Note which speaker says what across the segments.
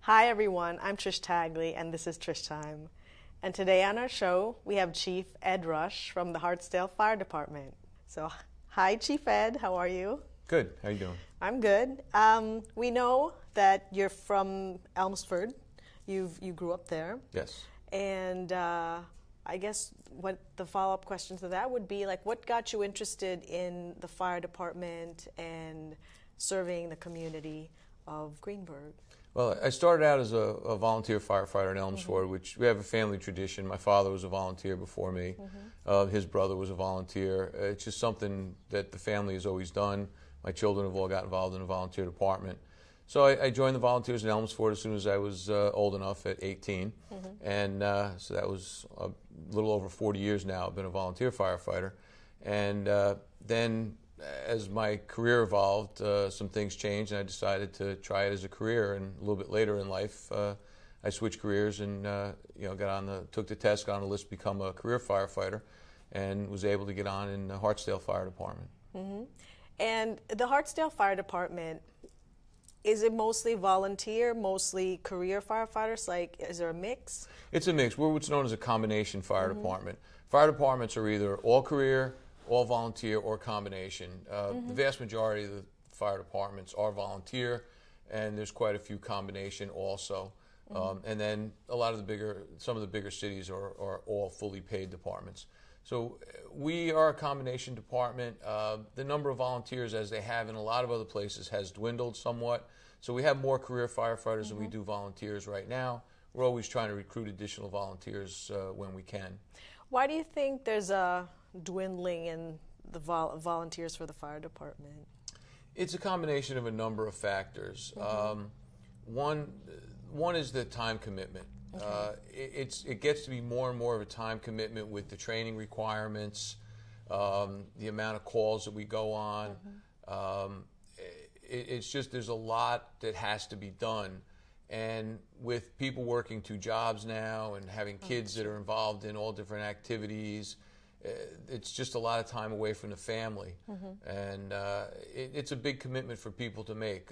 Speaker 1: Hi everyone, I'm Trish Tagley and this is Trish Time. And today on our show we have Chief Ed Rush from the Hartsdale Fire Department. So hi Chief Ed, how are you?
Speaker 2: Good, how you doing?
Speaker 1: I'm good. We know that you're from Elmsford. You grew up there.
Speaker 2: Yes.
Speaker 1: And I guess what the follow-up question to that would be, like, what got you interested in the fire department and serving the community of Greenburgh?
Speaker 2: Well, I started out as a volunteer firefighter in Elmsford, which we have a family tradition. My father was a volunteer before me. His brother was a volunteer. It's just something that the family has always done. My children have all got involved in the volunteer department. So I joined the volunteers in Elmsford as soon as I was old enough at 18. And so that was a little over 40 years now. I've been a volunteer firefighter. And then as my career evolved, some things changed, and I decided to try it as a career. And a little bit later in life, I switched careers and took the test, got on the list to become a career firefighter, and was able to get on in the Hartsdale Fire Department.
Speaker 1: And the Hartsdale Fire Department, is it mostly volunteer, mostly career firefighters? Like, is there a mix?
Speaker 2: It's a mix. We're what's known as a combination fire department. Fire departments are either all career, all volunteer, or combination. The vast majority of the fire departments are volunteer, and there's quite a few combination also. And then some of the bigger cities are all fully paid departments. So we are a combination department. The number of volunteers, as they have in a lot of other places, has dwindled somewhat. So we have more career firefighters than we do volunteers right now. We're always trying to recruit additional volunteers when we can. Why
Speaker 1: do you think there's a dwindling in the volunteers for the fire department?
Speaker 2: It's a combination of a number of factors. One is the time commitment. It gets to be more and more of a time commitment with the training requirements, the amount of calls that we go on. It's just there's a lot that has to be done. And with people working 2 jobs now and having kids that are involved in all different activities, it's just a lot of time away from the family. And it's a big commitment for people to make.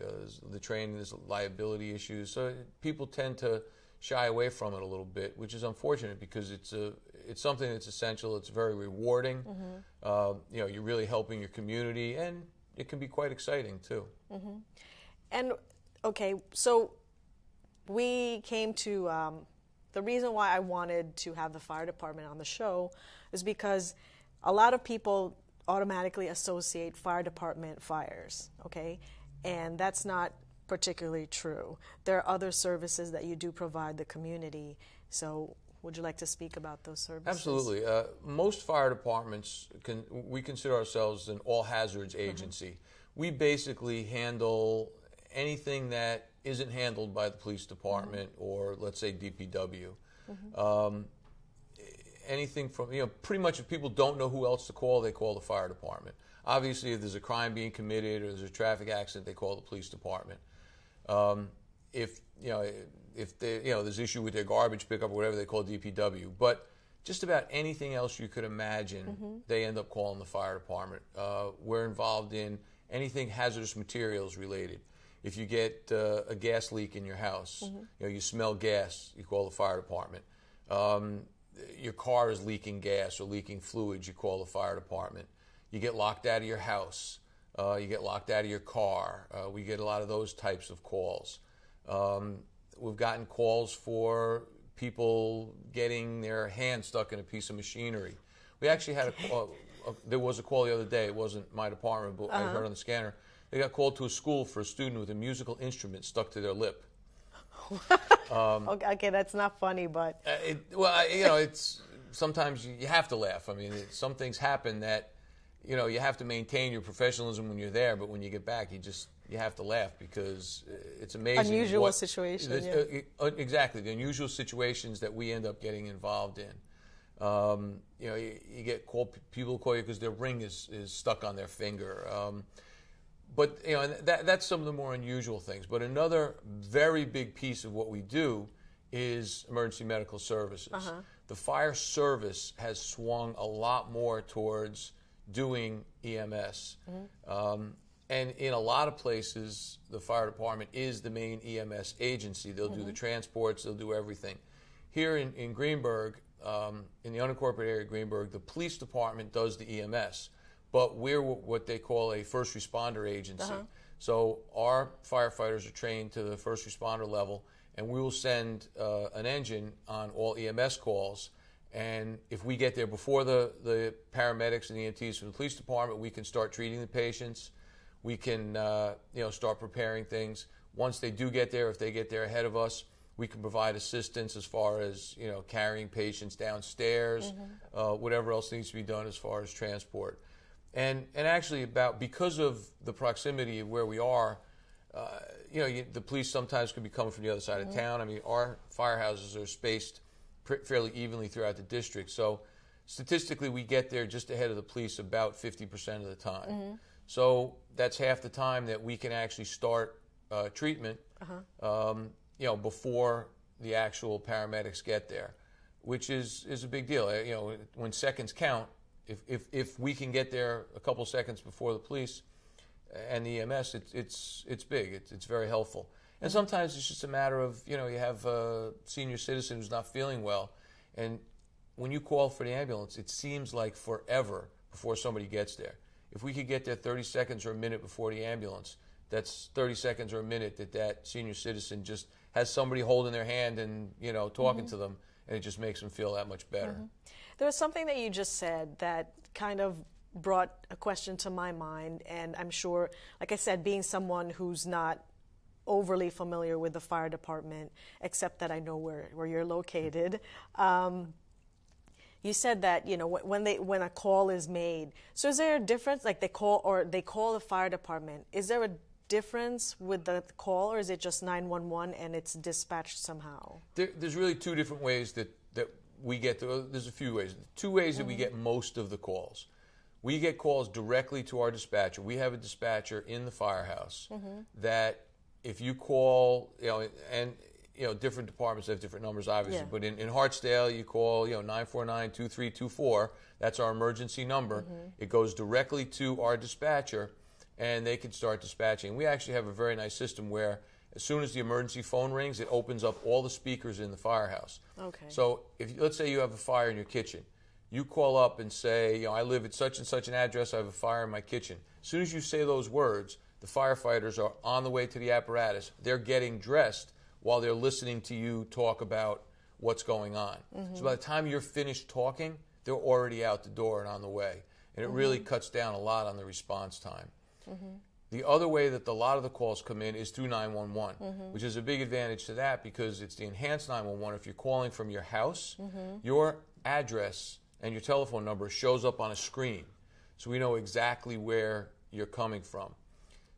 Speaker 2: The training, there's liability issues. So people tend to shy away from it a little bit, which is unfortunate because it's something that's essential. It's very rewarding. You're really helping your community, and it can be quite exciting too.
Speaker 1: And okay, so we came to the reason why I wanted to have the fire department on the show is because a lot of people automatically associate fire department fires, okay? And that's not particularly true. There are other services that you do provide the community. So would you like to speak about those services?
Speaker 2: Absolutely. Most fire departments, we consider ourselves an all-hazards agency. We basically handle anything that isn't handled by the police department or, let's say, DPW. Anything from, pretty much if people don't know who else to call, they call the fire department. Obviously, if there's a crime being committed or there's a traffic accident, they call the police department. If there's issue with their garbage pickup or whatever, they call DPW. But just about anything else you could imagine, they end up calling the fire department. We're involved in anything hazardous materials related. If you get a gas leak in your house, you smell gas, you call the fire department. Your car is leaking gas or leaking fluids, you call the fire department. You get locked out of your house, you get locked out of your car. We get a lot of those types of calls. We've gotten calls for people getting their hand stuck in a piece of machinery. We actually had there was a call the other day. It wasn't my department, but I heard on the scanner. They got called to a school for a student with a musical instrument stuck to their lip.
Speaker 1: Okay, that's not funny, but
Speaker 2: it's sometimes you have to laugh. I mean, some things happen that you have to maintain your professionalism when you're there, but when you get back, you have to laugh because it's amazing.
Speaker 1: Unusual situation.
Speaker 2: Exactly, the unusual situations that we end up getting involved in. You get people call you because their ring is stuck on their finger. But that's some of the more unusual things. But another very big piece of what we do is emergency medical services. The fire service has swung a lot more towards doing EMS. And in a lot of places, the fire department is the main EMS agency. They'll do the transports, they'll do everything. Here in Greenburgh, in the unincorporated area of Greenburgh, the police department does the EMS, but we're what they call a first responder agency. So our firefighters are trained to the first responder level, and we will send an engine on all EMS calls. And if we get there before the paramedics and EMTs from the police department, we can start treating the patients. We can start preparing things. Once they do get there, if they get there ahead of us, we can provide assistance as far as carrying patients downstairs, whatever else needs to be done as far as transport. And actually, because of the proximity of where we are, the police sometimes could be coming from the other side of town. I mean, our firehouses are spaced fairly evenly throughout the district. So statistically, we get there just ahead of the police about 50% of the time. So that's half the time that we can actually start treatment, before the actual paramedics get there, which is a big deal. When seconds count, if we can get there a couple seconds before the police and the EMS, it's big. It's very helpful. And sometimes it's just a matter of, you have a senior citizen who's not feeling well, and when you call for the ambulance, it seems like forever before somebody gets there. If we could get there 30 seconds or a minute before the ambulance, that's 30 seconds or a minute that senior citizen just has somebody holding their hand and, talking to them, and it just makes them feel that much better.
Speaker 1: There was something that you just said that kind of brought a question to my mind, and I'm sure, like I said, being someone who's not overly familiar with the fire department, except that I know where you're located. You said that when a call is made. So is there a difference? Like they call the fire department. Is there a difference with the call, or is it just 911 and it's dispatched somehow?
Speaker 2: There's really two different ways that we get. There's a few ways. Two ways that we get most of the calls. We get calls directly to our dispatcher. We have a dispatcher in the firehouse that if you call, different departments have different numbers, obviously. But in Hartsdale, you call, 949-2324. That's our emergency number. It goes directly to our dispatcher, and they can start dispatching. We actually have a very nice system where as soon as the emergency phone rings, it opens up all the speakers in the firehouse.
Speaker 1: Okay.
Speaker 2: So let's say you have a fire in your kitchen. You call up and say, I live at such and such an address. I have a fire in my kitchen. As soon as you say those words, the firefighters are on the way to the apparatus. They're getting dressed while they're listening to you talk about what's going on. So by the time you're finished talking, they're already out the door and on the way. And it really cuts down a lot on the response time. The other way that a lot of the calls come in is through 911, which is a big advantage to that because it's the enhanced 911. If you're calling from your house, your address and your telephone number shows up on a screen. So we know exactly where you're coming from.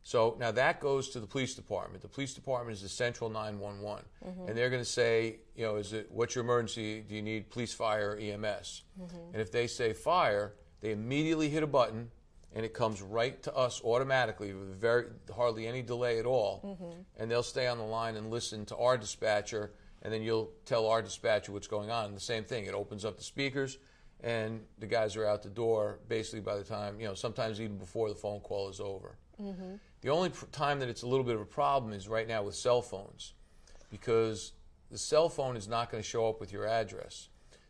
Speaker 2: So now that goes to the police department. The police department is the central 911, and they're going to say, what's your emergency? Do you need police, fire, or EMS? And if they say fire, they immediately hit a button, and it comes right to us automatically with hardly any delay at all. And they'll stay on the line and listen to our dispatcher, and then you'll tell our dispatcher what's going on. And the same thing, it opens up the speakers, and the guys are out the door basically by the time, sometimes even before the phone call is over. The only time that it's a little bit of a problem is right now with cell phones, because the cell phone is not going to show up with your address.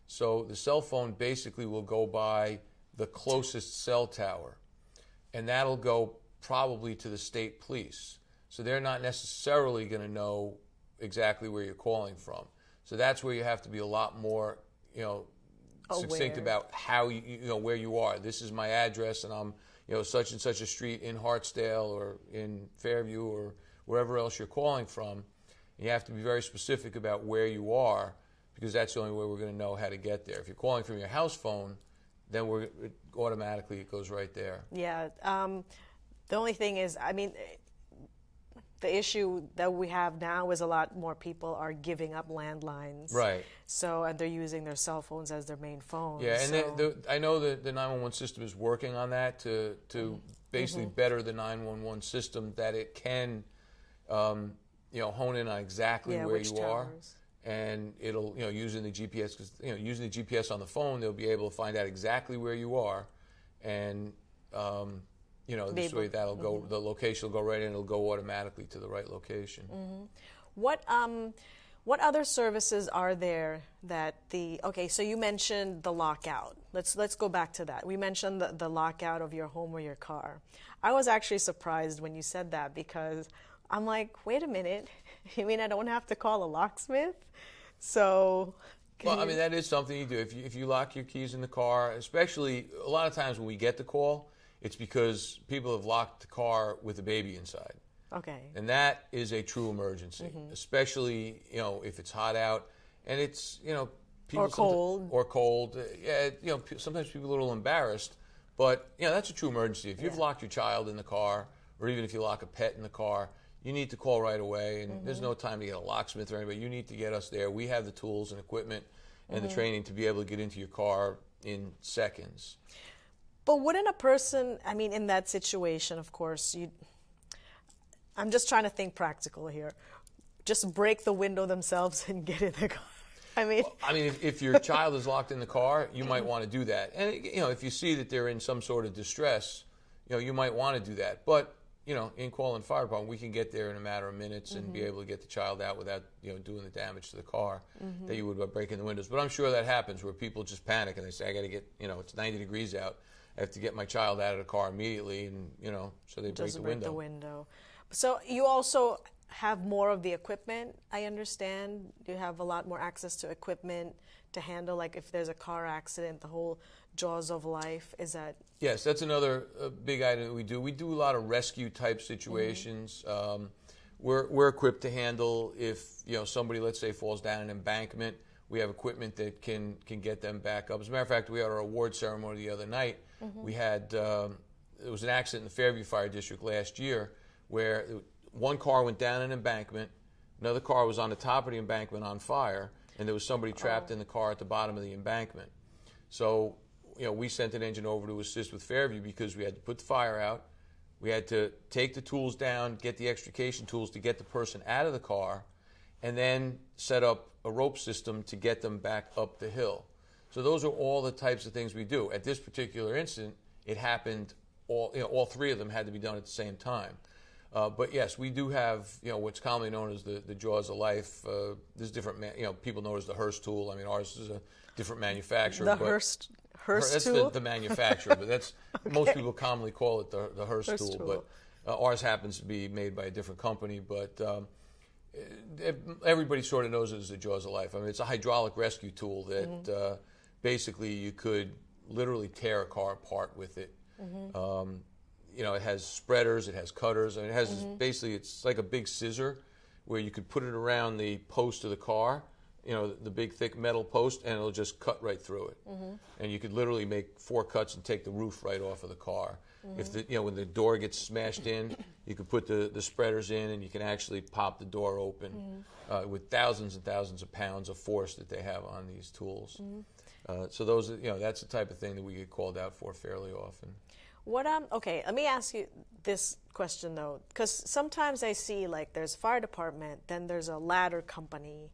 Speaker 2: So the cell phone basically will go by the closest cell tower, and that'll go probably to the state police. So they're not necessarily going to know exactly where you're calling from. So that's where you have to be a lot more, succinct about how where you are. This is my address, and I'm such and such a street in Hartsdale or in Fairview or wherever else you're calling from. And you have to be very specific about where you are, because that's the only way we're going to know how to get there. If you're calling from your house phone, then automatically it goes right there.
Speaker 1: Yeah. The only thing is, the issue that we have now is a lot more people are giving up landlines.
Speaker 2: Right.
Speaker 1: So, and they're using their cell phones as their main phones.
Speaker 2: Yeah, and I know that the 911 system is working on that to basically better the 911 system, that it can, hone in on exactly where you are. And it'll, using the GPS, because, using the GPS on the phone, they'll be able to find out exactly where you are and, this way that'll go, the location will go right in, it'll go automatically to the right location.
Speaker 1: What other services are there that so you mentioned the lockout. Let's go back to that. We mentioned the lockout of your home or your car. I was actually surprised when you said that, because I'm like, wait a minute, you mean I don't have to call a locksmith? So...
Speaker 2: Well, I mean, that is something you do. If you lock your keys in the car, especially a lot of times when we get the call, it's because people have locked the car with a baby inside.
Speaker 1: Okay.
Speaker 2: And that is a true emergency, especially, if it's hot out and it's, people...
Speaker 1: Or cold.
Speaker 2: Yeah, sometimes people are a little embarrassed, but, that's a true emergency. If you've locked your child in the car, or even if you lock a pet in the car, you need to call right away, and there's no time to get a locksmith or anybody. You need to get us there. We have the tools and equipment and the training to be able to get into your car in seconds.
Speaker 1: But wouldn't a person, in that situation, of course, I'm just trying to think practical here, just break the window themselves and get in the car?
Speaker 2: If your child is locked in the car, you might want to do that. And, if you see that they're in some sort of distress, you might want to do that. But in calling fire department, we can get there in a matter of minutes and be able to get the child out without, doing the damage to the car that you would by breaking the windows. But I'm sure that happens where people just panic and they say, I got to get, it's 90 degrees out. I have to get my child out of the car immediately, and, so they break the window. So you also have more of the equipment, I understand. You have a lot more access to equipment to handle, like if there's a car accident, the whole jaws of life. Is that... Yes, that's another big item that we do. We do a lot of rescue type situations. We're equipped to handle if somebody, let's say, falls down an embankment. We have equipment that can get them back up. As a matter of fact, we had our award ceremony the other night. We had there was an accident in the Fairview Fire District last year where one car went down an embankment, another car was on the top of the embankment on fire, and there was somebody trapped in the car at the bottom of the embankment. So we sent an engine over to assist with Fairview because we had to put the fire out. We had to take the tools down, get the extrication tools to get the person out of the car, and then set up a rope system to get them back up the hill. So those are all the types of things we do. At this particular incident, it happened, all three of them had to be done at the same time. But yes, we do have, what's commonly known as the jaws of life. There's different, people know it as the Hearst tool. Ours is a different manufacturer.
Speaker 1: The Hearst
Speaker 2: that's
Speaker 1: tool?
Speaker 2: the manufacturer, but that's most people commonly call it the Hearst tool. But ours happens to be made by a different company. But everybody sort of knows it as the jaws of life. It's a hydraulic rescue tool that basically you could literally tear a car apart with it. It has spreaders, it has cutters, and it has basically, it's like a big scissor where you could put it around the post of the car, the big thick metal post, and it'll just cut right through it. And you could literally make 4 cuts and take the roof right off of the car. If when the door gets smashed in, you could put the spreaders in, and you can actually pop the door open with thousands and thousands of pounds of force that they have on these tools. So those, that's the type of thing that we get called out for fairly often.
Speaker 1: Okay, let me ask you this question though, because sometimes I see like there's a fire department, then there's a ladder company.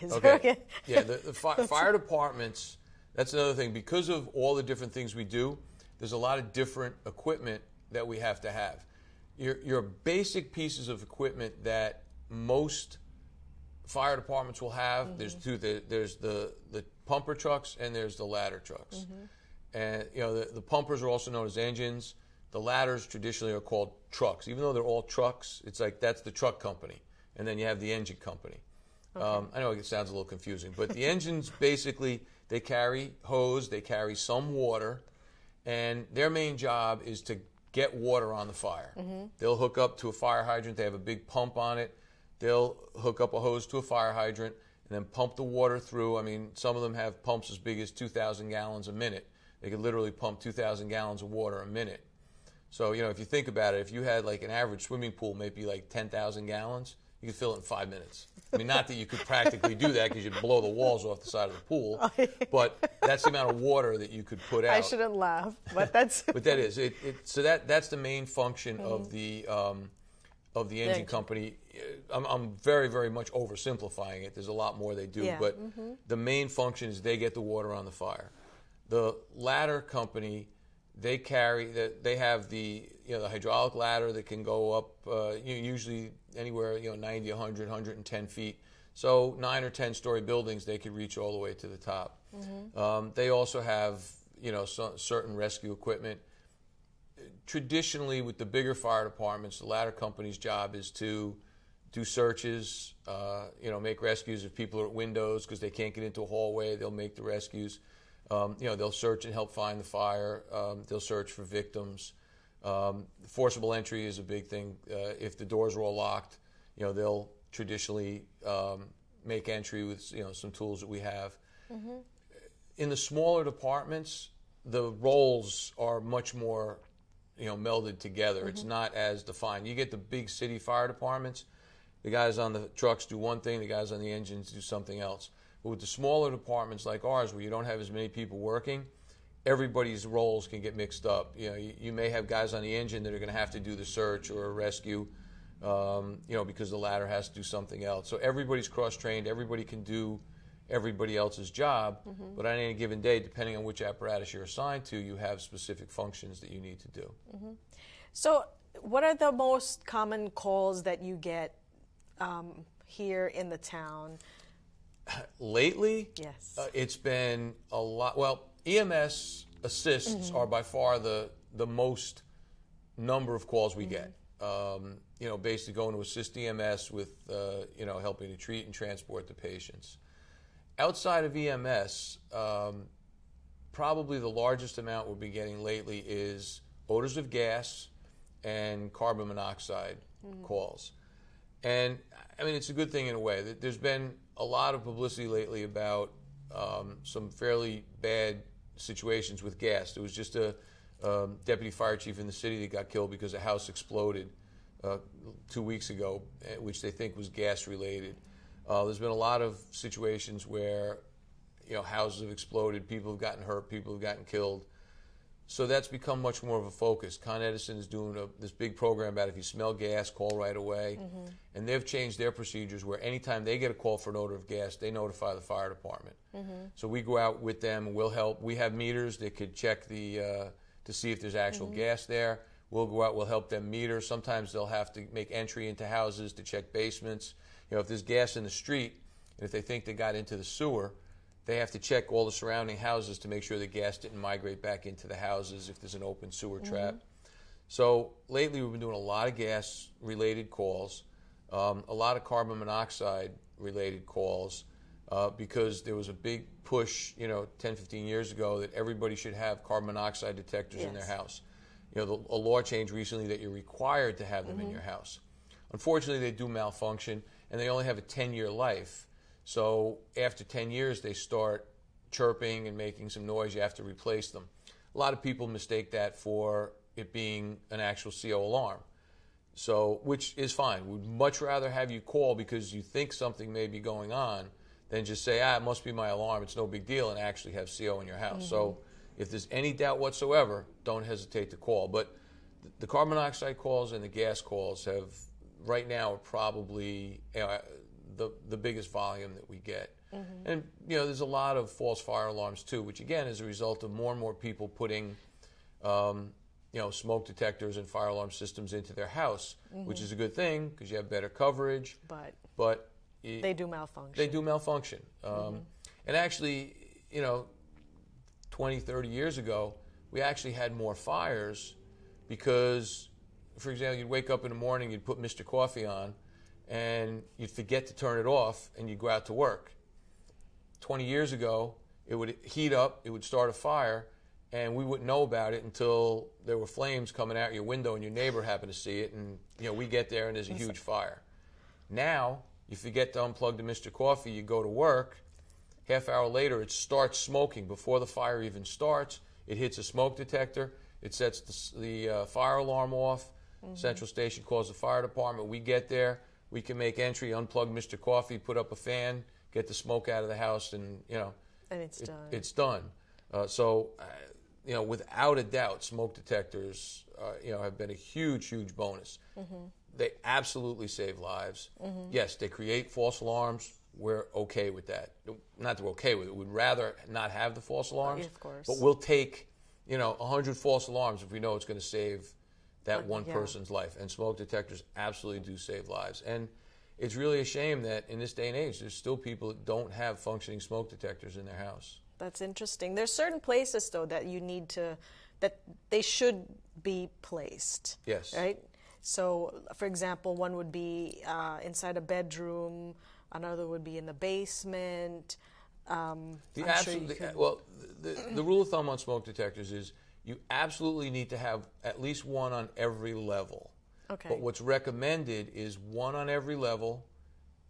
Speaker 2: Yeah, the fire departments, that's another thing. Because of all the different things we do, there's a lot of different equipment that we have to have. Your basic pieces of equipment that most fire departments will have, there's two. There's the pumper trucks and there's the ladder trucks. And the pumpers are also known as engines. The ladders traditionally are called trucks. Even though they're all trucks, it's like that's the truck company. And then you have the engine company. I know it sounds a little confusing, but the engines basically, they carry hose, they carry some water, and their main job is to get water on the fire. They'll hook up to a fire hydrant. They have a big pump on it. They'll hook up a hose to a fire hydrant and then pump the water through. Some of them have pumps as big as 2,000 gallons a minute. They could literally pump 2,000 gallons of water a minute. So, if you think about it, if you had like an average swimming pool, maybe like 10,000 gallons, you could fill it in 5 minutes. Not that you could practically do that because you'd blow the walls off the side of the pool, but that's the amount of water that you could put out.
Speaker 1: I shouldn't laugh, but that's...
Speaker 2: But that is. So that's the main function of the engine company. I'm very, very much oversimplifying it. There's a lot more they do, but the main function is they get the water on the fire. The ladder company, they have the the hydraulic ladder that can go up usually anywhere 90, 100, 110 feet. So 9 or 10 story buildings they could reach all the way to the top. They also have certain rescue equipment. Traditionally, with the bigger fire departments, the ladder company's job is to do searches, make rescues if people are at windows because they can't get into a hallway. They'll make the rescues. They'll search and help find the fire. They'll search for victims. Forcible entry is a big thing. If the doors are all locked, they'll traditionally make entry with some tools that we have. In the smaller departments, the roles are much more melded together. It's not as defined. You get the big city fire departments, the guys on the trucks do one thing, the guys on the engines do something else. But with the smaller departments like ours, where you don't have as many people working, everybody's roles can get mixed up. You may have guys on the engine that are going to have to do the search or a rescue, because the ladder has to do something else. So everybody's cross-trained. Everybody can do everybody else's job, but on any given day, depending on which apparatus you're assigned to, you have specific functions that you need to do.
Speaker 1: So what are the most common calls that you get here in the town?
Speaker 2: Lately,
Speaker 1: yes,
Speaker 2: it's been a lot. Well, EMS assists are by far the most number of calls we get. Basically going to assist EMS with helping to treat and transport the patients. Outside of EMS, probably the largest amount we'll be getting lately is odors of gas and carbon monoxide calls. And I mean, it's a good thing in a way. There's been a lot of publicity lately about some fairly bad situations with gas. There was just a deputy fire chief in the city that got killed because a house exploded 2 weeks ago, which they think was gas related. There's been a lot of situations where houses have exploded, people have gotten hurt, people have gotten killed. So that's become much more of a focus. Con Edison is doing this big program about if you smell gas, call right away. And they've changed their procedures where anytime they get a call for an odor of gas, they notify the fire department. So we go out with them and we'll help. We have meters that could check to see if there's actual gas there. We'll go out, we'll help them meter. Sometimes they'll have to make entry into houses to check basements. If there's gas in the street, and if they think they got into the sewer, they have to check all the surrounding houses to make sure the gas didn't migrate back into the houses if there's an open sewer trap. So lately we've been doing a lot of gas-related calls, a lot of carbon monoxide-related calls, because there was a big push, 10, 15 years ago that everybody should have carbon monoxide detectors in their house. A law change recently that you're required to have them in your house. Unfortunately, they do malfunction, and they only have a 10-year life. So after 10 years, they start chirping and making some noise. You have to replace them. A lot of people mistake that for it being an actual CO alarm, which is fine. We'd much rather have you call because you think something may be going on than just say, it must be my alarm, it's no big deal, and actually have CO in your house. So if there's any doubt whatsoever, don't hesitate to call. But the carbon monoxide calls and the gas calls right now are probably the biggest volume that we get. And there's a lot of false fire alarms too, which again is a result of more and more people putting smoke detectors and fire alarm systems into their house, which is a good thing because you have better coverage. But
Speaker 1: they do malfunction.
Speaker 2: They do malfunction. And actually, 20, 30 years ago, we actually had more fires because, for example, you'd wake up in the morning, you'd put Mr. Coffee on, and you'd forget to turn it off, and you'd go out to work. 20 years ago, it would heat up, it would start a fire, and we wouldn't know about it until there were flames coming out your window and your neighbor happened to see it, and we get there and there's a huge fire. Now, you forget to unplug the Mr. Coffee, you go to work, half hour later it starts smoking. Before the fire even starts, it hits a smoke detector, it sets the fire alarm off, Central Station calls the fire department, we get there, we can make entry, unplug Mr. Coffee, put up a fan, get the smoke out of the house, and
Speaker 1: and it's done.
Speaker 2: It's done. Without a doubt, smoke detectors, have been a huge, huge bonus. They absolutely save lives. Yes, they create false alarms. We're okay with that. Not that we're okay with it. We'd rather not have the false alarms.
Speaker 1: Of course.
Speaker 2: But we'll take, 100 false alarms if we know it's going to save that one
Speaker 1: yeah.
Speaker 2: person's life. And smoke detectors absolutely do save lives. And it's really a shame that in this day and age, there's still people that don't have functioning smoke detectors in their house.
Speaker 1: That's interesting. There's certain places, though, that you need to, that they should be placed.
Speaker 2: Yes.
Speaker 1: Right? So, for example, one would be inside a bedroom, another would be in the basement.
Speaker 2: The rule of thumb on smoke detectors is you absolutely need to have at least one on every level.
Speaker 1: Okay.
Speaker 2: But what's recommended is one on every level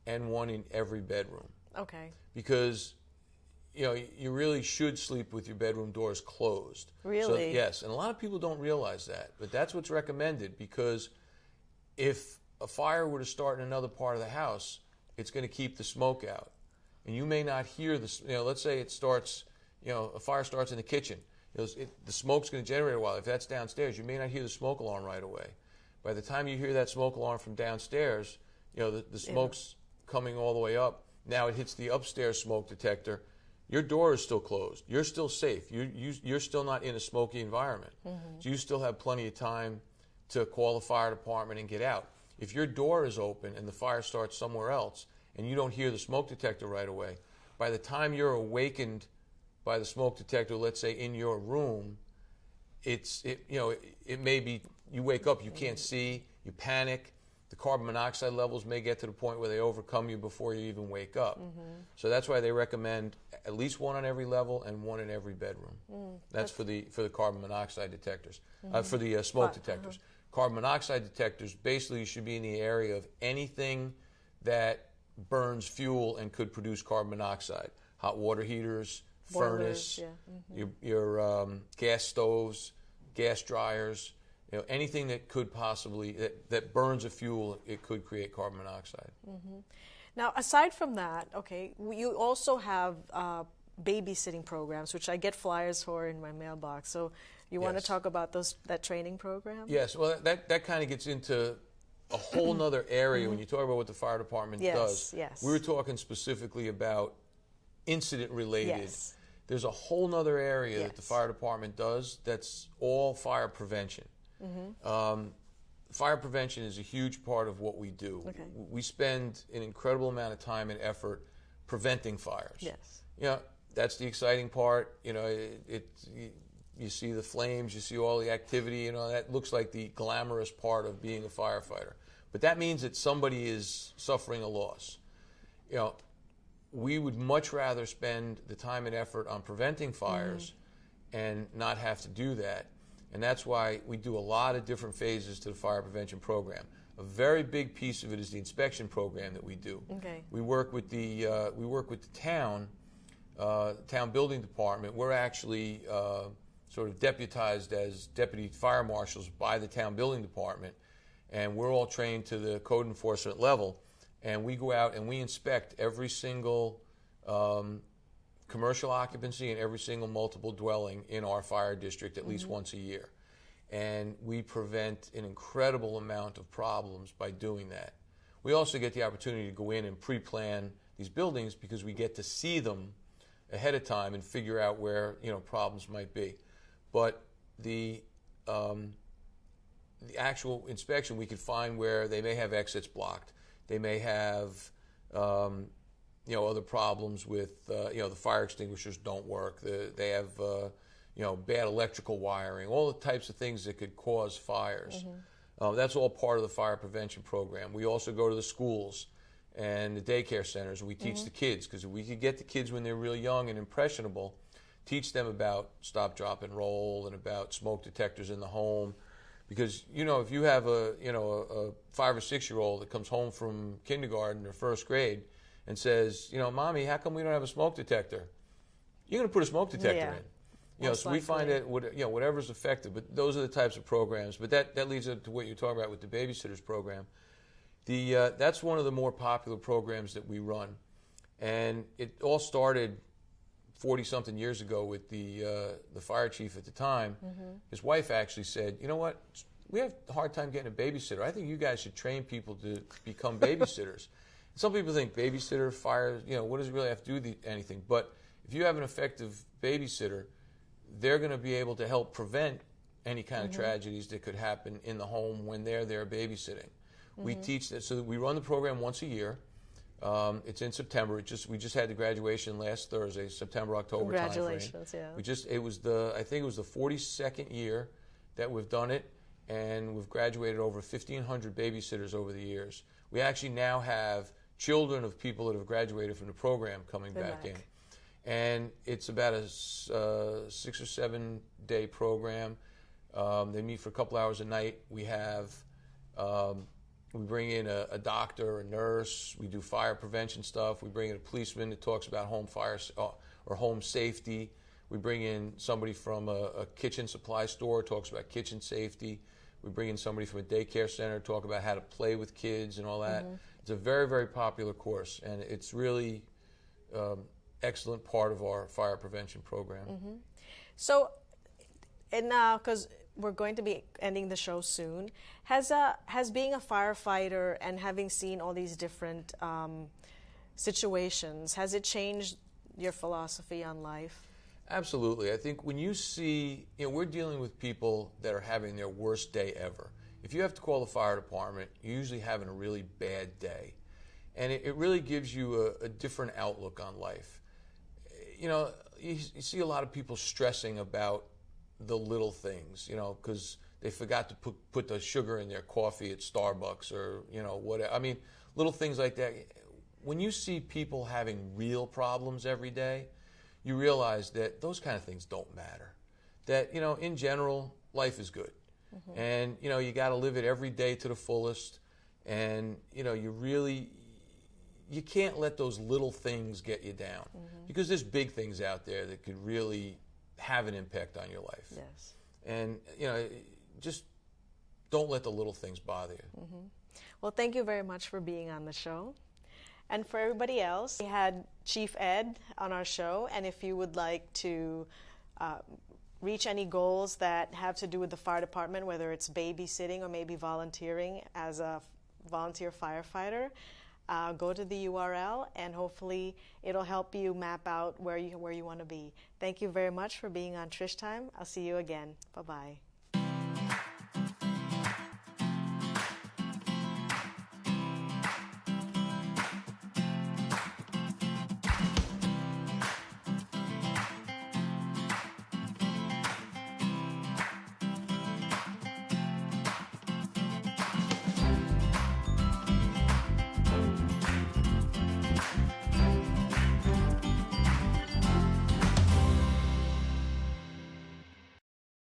Speaker 2: and one in every bedroom.
Speaker 1: Okay.
Speaker 2: Because you really should sleep with your bedroom doors closed.
Speaker 1: Really?
Speaker 2: So, yes, and a lot of people don't realize that, but that's what's recommended, because if a fire were to start in another part of the house, it's going to keep the smoke out. And you may not hear let's say it starts, a fire starts in the kitchen. The smoke's going to generate a while. If that's downstairs, you may not hear the smoke alarm right away. By the time you hear that smoke alarm from downstairs, the smoke's coming all the way up. Now it hits the upstairs smoke detector. Your door is still closed. You're still safe. You're still not in a smoky environment. Mm-hmm. So you still have plenty of time to call the fire department and get out. If your door is open and the fire starts somewhere else and you don't hear the smoke detector right away, by the time you're awakened by the smoke detector, let's say in your room, it may be you wake up, you can't see, you panic. The carbon monoxide levels may get to the point where they overcome you before you even wake up. Mm-hmm. So that's why they recommend at least one on every level and one in every bedroom. That's for the carbon monoxide detectors, for the smoke detectors. Carbon monoxide detectors basically should be in the area of anything that burns fuel and could produce carbon monoxide. Hot water heaters, furnace, your gas stoves, gas dryers. Anything that could possibly, that burns a fuel, it could create carbon monoxide.
Speaker 1: Mm-hmm. Now, aside from that, okay, you also have babysitting programs, which I get flyers for in my mailbox. So you want to talk about that training program?
Speaker 2: Yes, well, that kind of gets into a whole nother area when you talk about what the fire department does.
Speaker 1: Yes.
Speaker 2: We were talking specifically about incident-related.
Speaker 1: Yes.
Speaker 2: There's a whole nother area that the fire department does that's all fire prevention. Mm-hmm. Fire prevention is a huge part of what we do. Okay. We spend an incredible amount of time and effort preventing fires.
Speaker 1: Yes.
Speaker 2: That's the exciting part. You see the flames, you see all the activity. That looks like the glamorous part of being a firefighter. But that means that somebody is suffering a loss. We would much rather spend the time and effort on preventing fires and not have to do that. And that's why we do a lot of different phases to the fire prevention program. A very big piece of it is the inspection program that we do.
Speaker 1: Okay.
Speaker 2: We work with the town building department. We're actually sort of deputized as deputy fire marshals by the town building department, and we're all trained to the code enforcement level. And we go out and we inspect every single commercial occupancy and every single multiple dwelling in our fire district at least once a year. And we prevent an incredible amount of problems by doing that. We also get the opportunity to go in and pre-plan these buildings because we get to see them ahead of time and figure out where problems might be. But the actual inspection, we could find where they may have exits blocked. They may have other problems with, the fire extinguishers don't work. They have, bad electrical wiring, all the types of things that could cause fires. That's all part of the fire prevention program. We also go to the schools and the daycare centers, and we teach the kids, because if we could get the kids when they're really young and impressionable, teach them about stop, drop, and roll and about smoke detectors in the home. Because, if you have a 5 or 6 year old that comes home from kindergarten or first grade and says, Mommy, how come we don't have a smoke detector? You're going to put a smoke detector in. So we find that whatever's effective. But those are the types of programs. But that leads to what you're talking about with the babysitters program. That's one of the more popular programs that we run, and it all started 40-something years ago with the fire chief at the time. His wife actually said, "You know what? We have a hard time getting a babysitter. I think you guys should train people to become babysitters." Some people think babysitter, fire, what does it really have to do with anything? But if you have an effective babysitter, they're going to be able to help prevent any kind of tragedies that could happen in the home when they're there babysitting. We teach that, so we run the program once a year. It's in September. We just had the graduation last Thursday, September, October timeframe.
Speaker 1: Congratulations, yeah.
Speaker 2: I think it was the 42nd year that we've done it, and we've graduated over 1,500 babysitters over the years. We actually now have children of people that have graduated from the program coming back in. And it's about a 6 or 7 day program. They meet for a couple hours a night. We have, we bring in a doctor, a nurse. We do fire prevention stuff. We bring in a policeman that talks about home fire or home safety. We bring in somebody from a kitchen supply store, talks about kitchen safety. We bring in somebody from a daycare center, talk about how to play with kids and all that. It's a very, very popular course, and it's really excellent part of our fire prevention program.
Speaker 1: So, and now, because we're going to be ending the show soon, has being a firefighter and having seen all these different situations, has it changed your philosophy on life?
Speaker 2: Absolutely. I think when you see, we're dealing with people that are having their worst day ever. If you have to call the fire department, you're usually having a really bad day. And it really gives you a different outlook on life. You see a lot of people stressing about the little things, because they forgot to put the sugar in their coffee at Starbucks or, whatever. I mean, little things like that. When you see people having real problems every day, you realize that those kind of things don't matter. That, in general, life is good. And, you got to live it every day to the fullest. And, you can't let those little things get you down. Because there's big things out there that could really have an impact on your life.
Speaker 1: Yes.
Speaker 2: And, just don't let the little things bother you.
Speaker 1: Well, thank you very much for being on the show. And for everybody else, we had Chief Ed on our show, and if you would like to reach any goals that have to do with the fire department, whether it's babysitting or maybe volunteering as a volunteer firefighter, go to the URL, and hopefully it'll help you map out where you want to be. Thank you very much for being on Trish Time. I'll see you again. Bye-bye.